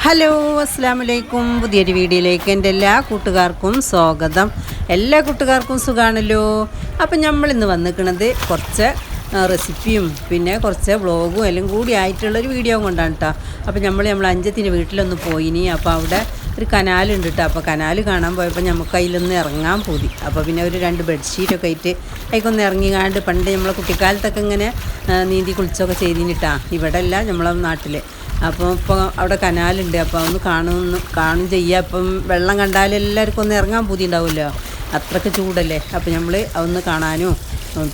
Hello അസ്സലാമു അലൈക്കും. പുതിയൊരു വീഡിയോയിലേക്ക് എൻ്റെ എല്ലാ കൂട്ടുകാർക്കും സ്വാഗതം. എല്ലാ കൂട്ടുകാർക്കും സുഖമാണല്ലോ. അപ്പം നമ്മളിന്ന് വന്നിരിക്കുന്നത് കുറച്ച് റെസിപ്പിയും പിന്നെ കുറച്ച് വ്ളോഗും എല്ലാം കൂടി ആയിട്ടുള്ളൊരു വീഡിയോ കൊണ്ടാണ് കേട്ടോ. അപ്പോൾ നമ്മൾ അഞ്ചത്തിൻ്റെ വീട്ടിലൊന്ന് പോയിനി. അപ്പോൾ അവിടെ ഒരു കനാലുണ്ട് കേട്ടോ. അപ്പോൾ കനാൽ കാണാൻ പോയപ്പോൾ നമുക്ക് അതിലൊന്ന് ഇറങ്ങാൻ പോയി. അപ്പോൾ പിന്നെ ഒരു 2 ബെഡ്ഷീറ്റൊക്കെ ആയിട്ട് അതിക്കൊന്ന് ഇറങ്ങിക്കാണ്ട് പണ്ട് നമ്മളെ കുട്ടിക്കാലത്തൊക്കെ ഇങ്ങനെ നീന്തി കുളിച്ചൊക്കെ ചെയ്തിട്ടാ. ഇവിടെ അല്ല, നമ്മളെ നാട്ടിൽ. അപ്പോൾ ഇപ്പോൾ അവിടെ കനാലുണ്ട്. അപ്പോൾ ഒന്ന് കാണും ചെയ്യുക. അപ്പം വെള്ളം കണ്ടാൽ എല്ലാവർക്കും ഒന്ന് ഇറങ്ങാൻ പൂതിയുണ്ടാവുമല്ലോ, അത്രയ്ക്ക് ചൂടല്ലേ. അപ്പോൾ നമ്മൾ അതൊന്ന് കാണാനും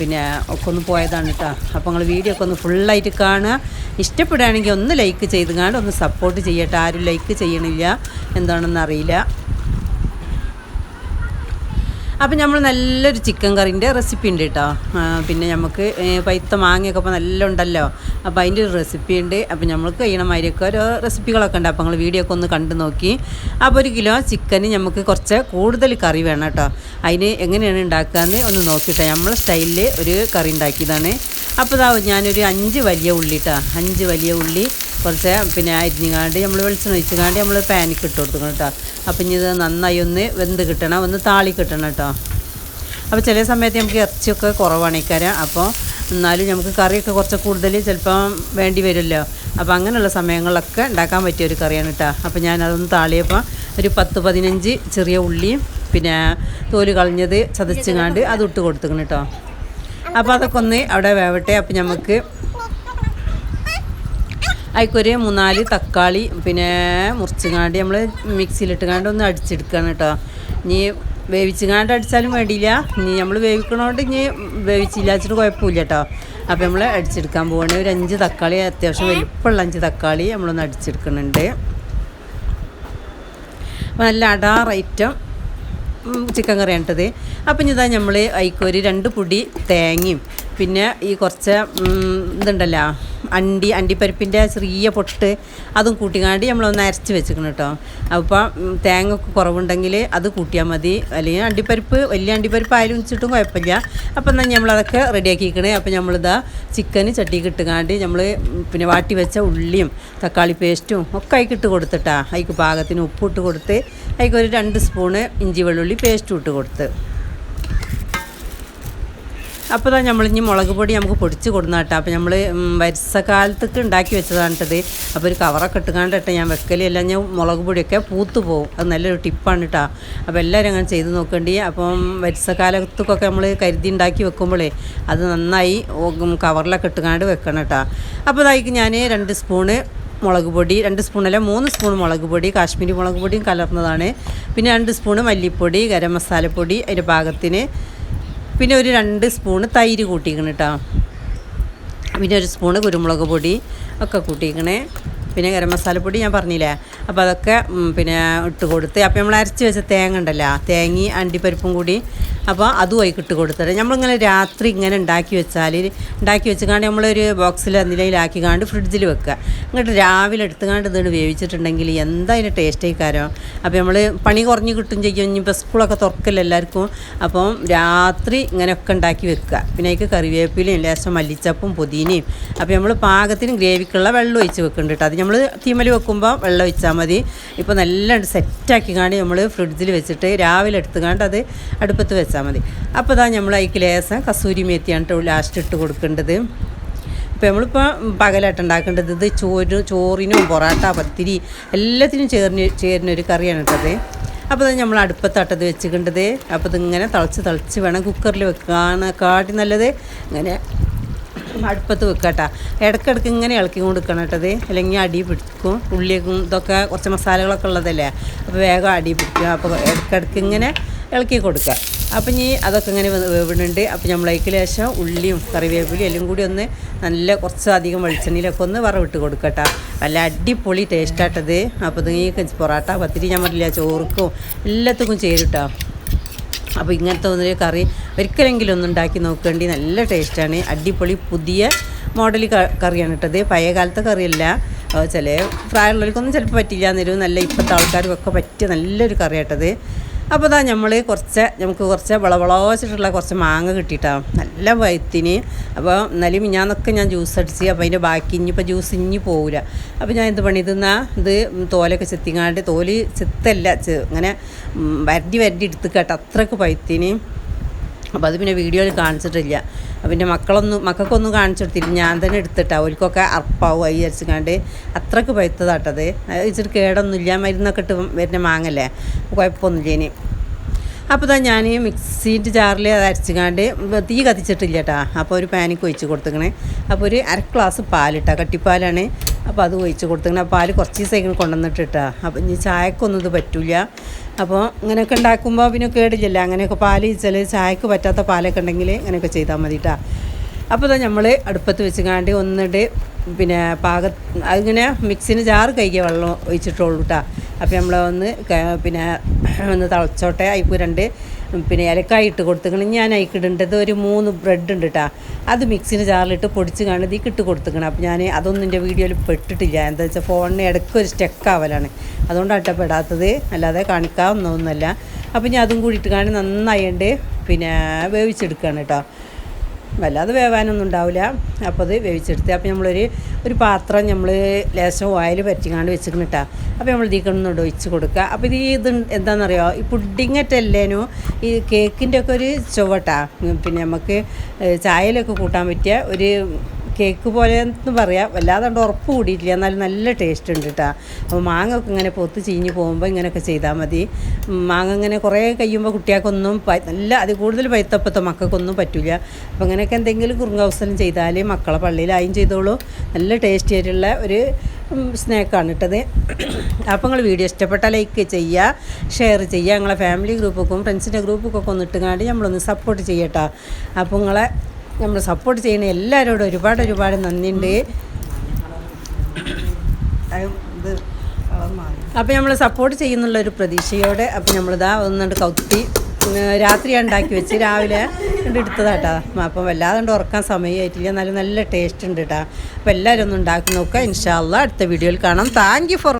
പിന്നെ ഒക്കെ ഒന്ന് പോയതാണ് കേട്ടോ. അപ്പോൾ നിങ്ങൾ വീഡിയോ ഒക്കെ ഒന്ന് ഫുള്ളായിട്ട് കാണുക. ഇഷ്ടപ്പെടുകയാണെങ്കിൽ ഒന്ന് ലൈക്ക് ചെയ്ത് കാണുക, ഒന്ന് സപ്പോർട്ട് ചെയ്യട്ടെ. ആരും ലൈക്ക് ചെയ്യണില്ല, എന്താണെന്ന് അറിയില്ല. അപ്പം നമ്മൾ നല്ലൊരു ചിക്കൻ കറീൻ്റെ റെസിപ്പി ഉണ്ട് കേട്ടോ. പിന്നെ നമുക്ക് പൈത്ത മാങ്ങയൊക്കെ ഇപ്പോൾ നല്ല ഉണ്ടല്ലോ, അപ്പോൾ അതിൻ്റെ ഒരു റെസിപ്പി ഉണ്ട്. അപ്പോൾ നമ്മൾക്ക് കഴിയണമാതിരിയൊക്കെ ഓരോ റെസിപ്പികളൊക്കെ ഉണ്ട്. അപ്പോൾ നിങ്ങൾ വീഡിയോ ഒക്കെ ഒന്ന് കണ്ടു നോക്കി. അപ്പോൾ 1 കിലോ ചിക്കന് നമുക്ക് കുറച്ച് കൂടുതൽ കറി വേണം കേട്ടോ. അതിന് എങ്ങനെയാണ് ഉണ്ടാക്കുകയെന്ന് ഒന്ന് നോക്കിയിട്ടോ. നമ്മളെ സ്റ്റൈലിൽ ഒരു കറി ഉണ്ടാക്കിയതാണ്. അപ്പോൾ ഞാനൊരു 5 വലിയ ഉള്ളി കേട്ടോ. 5 വലിയ ഉള്ളി കുറച്ച് പിന്നെ അരിഞ്ഞുകാണ്ട് നമ്മൾ വെളിച്ചെണ്ണ ഒഴിച്ചുകാണ്ട് നമ്മൾ പാനിക്ക് ഇട്ട് കൊടുക്കണം കേട്ടോ. അപ്പം ഇനി ഇത് നന്നായി ഒന്ന് വെന്ത് കിട്ടണം, ഒന്ന് താളി കിട്ടണം കേട്ടോ. അപ്പോൾ ചില സമയത്ത് നമുക്ക് ഇറച്ചിയൊക്കെ കുറവാണ് ഇക്കാരം. അപ്പോൾ എന്നാലും നമുക്ക് കറിയൊക്കെ കുറച്ച് കൂടുതൽ ചിലപ്പം വേണ്ടി വരുമല്ലോ. അപ്പോൾ അങ്ങനെയുള്ള സമയങ്ങളിലൊക്കെ ഉണ്ടാക്കാൻ പറ്റിയ ഒരു കറിയാണ് കേട്ടോ. അപ്പോൾ ഞാനതൊന്ന് താളിയപ്പോൾ ഒരു 10-15 ചെറിയ ഉള്ളിയും പിന്നെ തോല് കളഞ്ഞത് ചതച്ചുകാണ്ട് അത് ഇട്ട് കൊടുത്തിക്കണം കേട്ടോ. അപ്പോൾ അതൊക്കെ ഒന്ന് അവിടെ വേവട്ടെ. അപ്പോൾ നമുക്ക് അതിക്കൊരു 3-4 തക്കാളി പിന്നെ മുറിച്ചുകാണ്ട് നമ്മൾ മിക്സിയിലിട്ടുകാണ്ട് ഒന്ന് അടിച്ചെടുക്കുകയാണ് കേട്ടോ. ഇനി വേവിച്ചുകാണ്ട് അടിച്ചാലും വേണ്ടിയില്ല, ഇനി നമ്മൾ വേവിക്കണോണ്ട് ഇനി വേവിച്ചില്ല വെച്ചിട്ട് കുഴപ്പമില്ല കേട്ടോ. അപ്പോൾ നമ്മൾ അടിച്ചെടുക്കാൻ പോവുകയാണ്. ഒരു 5 തക്കാളി, അത്യാവശ്യം വലിപ്പമുള്ള 5 തക്കാളി നമ്മളൊന്ന് അടിച്ചെടുക്കുന്നുണ്ട്. അപ്പോൾ നല്ല അടാർ ഐറ്റം ചിക്കൻ കറിയാണ് കേട്ടത്. അപ്പം ഇതാ നമ്മൾ അതിക്കൊരു 2 പൊടി തേങ്ങയും പിന്നെ ഈ കുറച്ച് ഇതുണ്ടല്ലോ അണ്ടിപ്പരിപ്പിൻ്റെ ചെറിയ പൊട്ട് അതും കൂട്ടിക്കാണ്ട് നമ്മളൊന്ന് അരച്ച് വെച്ചിക്കണം കേട്ടോ. അപ്പം തേങ്ങ കുറവുണ്ടെങ്കിൽ അത് കൂട്ടിയാൽ മതി, അല്ലെങ്കിൽ വലിയ അണ്ടിപ്പരിപ്പ് ആയാലും വെച്ചിട്ടും കുഴപ്പമില്ല. അപ്പം എന്നാൽ നമ്മളതൊക്കെ റെഡിയാക്കിക്കണേ. അപ്പോൾ നമ്മളിതാ ചിക്കന് ചട്ടിക്ക് ഇട്ടുകാണ്ട് നമ്മൾ പിന്നെ വാട്ടി വെച്ച ഉള്ളിയും തക്കാളി പേസ്റ്റും ഒക്കെ അതിക്ക് ഇട്ട് കൊടുത്തിട്ടാ. അതിക്ക് പാകത്തിന് ഉപ്പിട്ട് കൊടുത്ത് അതിക്കൊരു 2 സ്പൂണ് ഇഞ്ചി വെള്ളുള്ളി പേസ്റ്റും ഇട്ട് കൊടുത്ത്. അപ്പോൾ തന്നെ നമ്മളിഞ്ഞ് മുളക് പൊടി നമുക്ക് പൊടിച്ച് കൊടുക്കുന്ന കേട്ടോ. അപ്പോൾ നമ്മൾ വരിസക്കാലത്തേക്ക് ഉണ്ടാക്കി വെച്ചതാണ് കേട്ടത്. അപ്പോൾ ഒരു കവറൊക്കെ ഇട്ടുകാണ്ട് കേട്ടോ ഞാൻ വെക്കലെല്ലാം, ഞാൻ മുളക് പൊടിയൊക്കെ പൂത്ത് പോകും. അത് നല്ലൊരു ടിപ്പാണ് കേട്ടോ. അപ്പോൾ എല്ലാവരും അങ്ങനെ ചെയ്ത് നോക്കേണ്ടി. അപ്പം വരിസക്കാലത്തേക്കൊക്കെ നമ്മൾ കരുതി ഉണ്ടാക്കി വെക്കുമ്പോഴേ അത് നന്നായി കവറിലൊക്കെ ഇട്ടുകാണ്ട് വെക്കണം കേട്ടോ. അപ്പോൾ അതായിരിക്കും ഞാൻ 2 സ്പൂണ് മുളക് പൊടി, 2 സ്പൂണല്ല 3 സ്പൂൺ മുളക് പൊടി, കാശ്മീരി മുളക് പൊടിയും കലർന്നതാണ്. പിന്നെ 2 സ്പൂണ് മല്ലിപ്പൊടി, ഗരം മസാലപ്പൊടി അതിൻ്റെ പാകത്തിന്, പിന്നെ ഒരു 2 സ്പൂണ് തൈര് കൂട്ടിക്കണം കേട്ടോ. പിന്നെ 1 സ്പൂണ് കുരുമുളക് പൊടി ഒക്കെ കൂട്ടിക്കണേ. പിന്നെ ഗരം മസാലപ്പൊടി ഞാൻ പറഞ്ഞില്ലേ. അപ്പോൾ അതൊക്കെ പിന്നെ ഇട്ട് കൊടുത്ത്. അപ്പോൾ നമ്മൾ അരച്ച് വെച്ച തേങ്ങ ഉണ്ടല്ലോ, തേങ്ങയും അണ്ടിപ്പരിപ്പും കൂടി അപ്പോൾ അതും ആയി ഇട്ട് കൊടുത്തിട്ട് നമ്മളിങ്ങനെ രാത്രി ഇങ്ങനെ ഉണ്ടാക്കി വെച്ചുകാണ്ട് നമ്മളൊരു ബോക്സിൽ എന്തിലാക്കിക്കാണ്ട് ഫ്രിഡ്ജിൽ വെക്കുക. എന്നിട്ട് രാവിലെ എടുത്തുകാണ്ട് ഇതുകൊണ്ട് വേവിച്ചിട്ടുണ്ടെങ്കിൽ എന്തായാലും ടേസ്റ്റ് ആയിക്കാരോ. അപ്പോൾ നമ്മൾ പണി കുറഞ്ഞ് കിട്ടും ചെയ്യും. ഇനിയിപ്പോൾ സ്കൂളൊക്കെ തുറക്കില്ല എല്ലാവർക്കും. അപ്പം രാത്രി ഇങ്ങനെയൊക്കെ ഉണ്ടാക്കി വെക്കുക. പിന്നെ അതിക്ക് കറിവേപ്പിലയും ലേശം മല്ലിച്ചപ്പും പുതിനയും. അപ്പോൾ നമ്മൾ പാകത്തിന് ഗ്രേവിക്കുള്ള വെള്ളം ഒഴിച്ച് വെക്കുന്നുണ്ട് കേട്ടോ. അത് നമ്മൾ തീമൽ വെക്കുമ്പോൾ വെള്ളം ഒഴിച്ചാൽ മതി. ഇപ്പോൾ നല്ല സെറ്റാക്കിക്കാണ്ട് നമ്മൾ ഫ്രിഡ്ജിൽ വെച്ചിട്ട് രാവിലെ എടുത്തുകാണ്ട് അത് അടുപ്പത്ത് വെച്ചാൽ മതി. അപ്പോൾ ഇതാ നമ്മൾ അതിക്ക് ലേശം കസൂരി മേത്തിയാണ് ലാസ്റ്റ് ഇട്ട് കൊടുക്കേണ്ടത്. ഇപ്പോൾ നമ്മളിപ്പോൾ പകലായിട്ട് ഉണ്ടാക്കേണ്ടത് ഇത് ചോറിനും പൊറാട്ട പത്തിരി എല്ലാത്തിനും ചേരുന്നൊരു കറിയാണ് കേട്ടത്. അപ്പോൾ അത് നമ്മൾ അടുപ്പത്തട്ടത് വെച്ചിക്കേണ്ടത്. അപ്പോൾ ഇതിങ്ങനെ തിളച്ച് വേണം കുക്കറിൽ വെക്കാനെക്കാട്ടി നല്ലത് ഇങ്ങനെ അടുപ്പത്ത് വെക്കട്ടോ. ഇടയ്ക്കിടയ്ക്ക് ഇങ്ങനെ ഇളക്കി കൊടുക്കണം കേട്ടത്, അല്ലെങ്കിൽ അടി പിടിക്കും. ഉള്ളിയൊക്കെ ഇതൊക്കെ കുറച്ച് മസാലകളൊക്കെ ഉള്ളതല്ലേ, അപ്പോൾ വേഗം അടി പിടിക്കും. അപ്പോൾ ഇടയ്ക്കിടയ്ക്ക് ഇങ്ങനെ ഇളക്കി കൊടുക്കുക. അപ്പം ഇനി അതൊക്കെ ഇങ്ങനെ വേവുന്നുണ്ട്. അപ്പോൾ നമ്മളതിക്ക് ലേശം ഉള്ളിയും കറിവേപ്പിലയും എല്ലാം കൂടി ഒന്ന് നല്ല കുറച്ച് അധികം വെളിച്ചെണ്ണയിലൊക്കെ ഒന്ന് വറവിട്ട് കൊടുക്കട്ടോ. നല്ല അടിപൊളി ടേസ്റ്റായിട്ടത്. അപ്പോൾ ഇത് പൊറാട്ട പത്തിരി ഞാൻ പറഞ്ഞില്ല, ചോറുക്കും എല്ലാത്തുക്കും ചേരുട്ടോ. അപ്പോൾ ഇങ്ങനത്തെ ഒന്നൊരു കറി ഒരിക്കലെങ്കിലും ഒന്ന് ഉണ്ടാക്കി നോക്കേണ്ടി, നല്ല ടേസ്റ്റാണ്. അടിപൊളി പുതിയ മോഡൽ കറിയാണ് കേട്ടത്. പഴയ കാലത്തെ കറിയല്ല. ചില പ്രായമുള്ളവർക്കൊന്നും ചിലപ്പോൾ പറ്റില്ല എന്നൊരു നല്ല ഇപ്പോഴത്തെ ആൾക്കാർക്കൊക്കെ പറ്റിയ നല്ലൊരു കറി കേട്ടത്. അപ്പോൾ ഇതാ നമുക്ക് കുറച്ച് വിളവിളച്ചിട്ടുള്ള കുറച്ച് മാങ്ങ കിട്ടിയിട്ടാണ് നല്ല വയത്തിന്. അപ്പോൾ എന്നാലും ഞാനൊക്കെ ഞാൻ ജ്യൂസ് അടിച്ച് അപ്പോൾ അതിൻ്റെ ബാക്കി ഇനിയിപ്പോൾ ജ്യൂസ് ഇനി പോകില്ല. അപ്പോൾ ഞാൻ എന്ത് പണി ഇത് തോലൊക്കെ ചെത്തിങ്ങാണ്ട് തോല് ചെത്തല്ല അങ്ങനെ വരടി എടുത്ത് കേട്ടോ അത്രയ്ക്ക് പഴുത്തിന്. അപ്പോൾ അത് പിന്നെ വീഡിയോയിൽ കാണിച്ചിട്ടില്ല. പിന്നെ മക്കൾക്കൊന്നും കാണിച്ചു കൊടുത്തില്ല, ഞാൻ തന്നെ എടുത്തിട്ടാണ്. അവർക്കൊക്കെ അർപ്പാവും ആയി വിചാരിച്ചിക്കാണ്ട് അത്രയ്ക്ക് പഴുത്തതാട്ടത്. ഇച്ചിരി കേടൊന്നുമില്ല, മരുന്നൊക്കെ ഇട്ട് വരുന്ന മാങ്ങല്ലേ, കുഴപ്പമൊന്നുമില്ല ഇനി. അപ്പോൾ ഞാൻ മിക്സിൻ്റെ ജാറിൽ അത് അരച്ചിക്കാണ്ട് തീ കത്തിച്ചിട്ടില്ല കേട്ടോ. അപ്പോൾ ഒരു പാനിക്ക് ഒഴിച്ച് കൊടുത്തിക്കണേ. അപ്പോൾ ഒരു 1/2 ഗ്ലാസ് പാലിട്ടാ, കട്ടിപ്പാലാണ്. അപ്പോൾ അത് ഒഴിച്ച് കൊടുത്തിക്കണേ. പാൽ കുറച്ച് ദിവസം കൊണ്ടുവന്നിട്ടിട്ടാ. അപ്പോൾ ഇനി ചായക്കൊന്നും ഇത് പറ്റില്ല. അപ്പോൾ ഇങ്ങനെയൊക്കെ ഉണ്ടാക്കുമ്പോൾ പിന്നെ കേടില്ലല്ലോ. അങ്ങനെയൊക്കെ പാൽ ചായക്ക് പറ്റാത്ത പാലൊക്കെ ഉണ്ടെങ്കിൽ ഇങ്ങനെയൊക്കെ ചെയ്താൽ മതി കേട്ടോ. അപ്പോൾ നമ്മൾ അടുപ്പത്ത് വെച്ചിക്കാണ്ട് ഒന്നിട്ട് പിന്നെ അതിങ്ങനെ മിക്സിന് ജാറ് കൈകിയ വെള്ളം ഒഴിച്ചിട്ടുള്ളൂ കേട്ടോ. അപ്പോൾ നമ്മൾ ഒന്ന് തിളച്ചോട്ടെ. അതിപ്പോൾ 2 പിന്നെ ഏലക്കായ ഇട്ട് കൊടുത്തിക്കണം. ഞാൻ അതിക്കിടേണ്ടത് ഒരു 3 ബ്രെഡ് ഉണ്ട് കേട്ടോ. അത് മിക്സിന് ജാറിലിട്ട് പൊടിച്ച് കാണും ഇതിക്ക് ഇട്ട് കൊടുത്തിക്കണം. അപ്പോൾ ഞാൻ അതൊന്നും എൻ്റെ വീഡിയോയിൽ പെട്ടിട്ടില്ല. എന്താ വെച്ചാൽ ഫോണിന് ഇടയ്ക്ക് ഒരു സ്റ്റെക്കാവലാണ്, അതുകൊണ്ടാണ് പെടാത്തത്, അല്ലാതെ കാണിക്കാവുന്നതൊന്നുമല്ല. അപ്പോൾ ഞാൻ അതും കൂടി ഇട്ട് കാണി നന്നായിട്ട് വേവിച്ചെടുക്കുകയാണ് കേട്ടോ. വല്ലാതെ വേവാനൊന്നും ഉണ്ടാവില്ല. അപ്പോൾ അത് വേവിച്ചെടുത്ത് അപ്പോൾ ഒരു പാത്രം ലേശം ഓയിൽ പറ്റിക്കാണ്ട് വെച്ചിക്കണം കേട്ടോ. അപ്പോൾ നമ്മൾ ഇതിക്കൊന്നും ഒഴിച്ച് കൊടുക്കുക. അപ്പോൾ ഇത് എന്താണെന്നറിയോ, ഈ പുഡിങ്ങറ്റല്ലേനോ ഈ കേക്കിൻ്റെ ഒക്കെ ഒരു ചുവട്ടാ. നമുക്ക് ചായയിലൊക്കെ കൂട്ടാൻ പറ്റിയ ഒരു കേക്ക് പോലെ എന്ന് പറയാം. വല്ലാതെ ഉറപ്പ് കൂടിയിട്ടില്ല, എന്നാലും നല്ല ടേസ്റ്റ് ഉണ്ട് കേട്ടോ. അപ്പോൾ മാങ്ങ ഒക്കെ ഇങ്ങനെ പൊത്ത് ചീഞ്ഞ് പോകുമ്പോൾ ഇങ്ങനെയൊക്കെ ചെയ്താൽ മതി. മാങ്ങ ഇങ്ങനെ കുറേ കഴിയുമ്പോൾ കുട്ടികൾക്കൊന്നും അത് കൂടുതൽ പഴുത്തപ്പത്തെ മക്കൾക്കൊന്നും പറ്റില്ല. അപ്പോൾ ഇങ്ങനെയൊക്കെ എന്തെങ്കിലും കുറുങ്കവസരം ചെയ്താൽ മക്കളെ പള്ളിയിലായും ചെയ്തോളൂ. നല്ല ടേസ്റ്റി ആയിട്ടുള്ള ഒരു സ്നാക്കാണ് ഇട്ടത്. അപ്പോൾ നിങ്ങൾ വീഡിയോ ഇഷ്ടപ്പെട്ടാൽ ലൈക്ക് ചെയ്യുക, ഷെയർ ചെയ്യുക. നിങ്ങളെ ഫാമിലി ഗ്രൂപ്പൊക്കെ ഫ്രണ്ട്സിൻ്റെ ഗ്രൂപ്പൊക്കെ ഒന്ന് ഇട്ടുകാണ്ട് നമ്മളൊന്ന് സപ്പോർട്ട് ചെയ്യട്ടോ. അപ്പോൾ നമ്മൾ സപ്പോർട്ട് ചെയ്യുന്ന എല്ലാവരോടും ഒരുപാട് നന്ദിയുണ്ട്. അപ്പോൾ നമ്മൾ സപ്പോർട്ട് ചെയ്യുന്നുള്ളൊരു പ്രതീക്ഷയോടെ അപ്പോൾ നമ്മളിതാ ഒന്നുകൊണ്ട് കൗത്തി രാത്രിയാണ് ഉണ്ടാക്കി വെച്ച് രാവിലെ എടുത്തതാട്ടോ. അപ്പം വല്ലാതെ ഉറക്കാൻ സമയമായിട്ടില്ല, എന്നാലും നല്ല ടേസ്റ്റ് ഉണ്ട് കേട്ടോ. അപ്പോൾ എല്ലാവരും ഒന്ന് ഉണ്ടാക്കി നോക്കുക. ഇൻഷാ അല്ലാഹ് അടുത്ത വീഡിയോയിൽ കാണാം. Thank you for